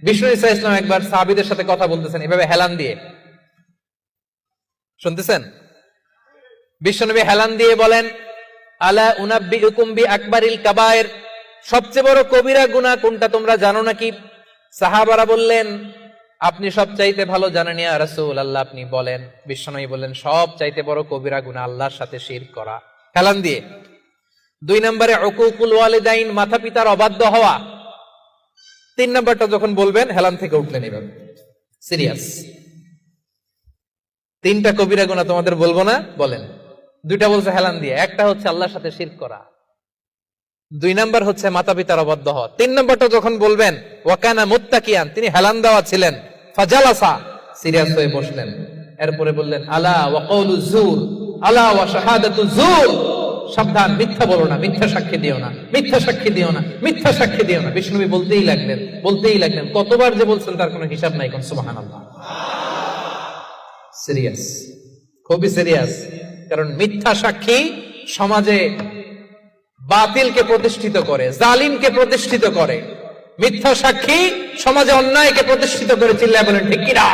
বিষ্ণু ঈসা ইসলাম একবার সাহাবীদের সাথে কথা বলতেছেন এভাবে হেলান দিয়ে, শুনতেছেন? বিশ্বনবী হেলান দিয়ে বলেন, আলা উনাব্বিউকুম বিআকবারিল কাবায়ের, সবচেয়ে বড় কবিরা গুনাহ কোনটা তোমরা জানো নাকি? সাহাবারা বললেন, আপনি সবচাইতে ভালো জানেন ইয়া রাসূলুল্লাহ, আপনি বলেন। বিশ্বনবী বললেন, সবচাইতে বড় কবিরা গুনাহ আল্লাহর সাথে শিরক করা, হেলান দিয়ে। 2 নম্বরে উকুকুল ওয়ালিদাইন, মাতা পিতার অবাধ্য হওয়া। 3 নম্বরটা যখন বলবেন হেলান থেকে উঠলেন এভাবে, সিরিয়াস। 3টা কবিরা গুনাহ তোমাদের বলবো না, বলেন। 2টা বলছে হেলান দিয়ে, একটা হচ্ছে আল্লাহর সাথে শিরক করা, 2 নাম্বার হচ্ছে মাতা পিতার অবাধ্য হওয়া। 3 নাম্বারটা যখন বলবেন, ওয়াকানা মুত্তাকিয়ান, তিনি হেলান দেওয়া ছিলেন, ফাজালাসা, সিরিয়াস হয়ে বসলেন। এরপরে বললেন, আলা ওয়া কওলু যুর, আলা ওয়া শাহাদাতু যুর, সাবধান, মিথ্যা বলো না, মিথ্যা সাক্ষী দিও না, মিথ্যা সাক্ষী দিও না, মিথ্যা সাক্ষী দিও না। বিষ্ণুবী বলতেই লাগলেন, কতবার যে বলছেন তার কোনো হিসাব নাই। কোন সুবহানাল্লাহ। সিরিয়াস, খুবই সিরিয়াস। কারণ মিথ্যা সাক্ষী সমাজে বাতিলকে প্রতিষ্ঠিত করে, জালিমকে প্রতিষ্ঠিত করে। মিথ্যা সাক্ষী সমাজে অন্যায়কে প্রতিষ্ঠিত করে। চিল্লায় বলেন ঠিক কিনা?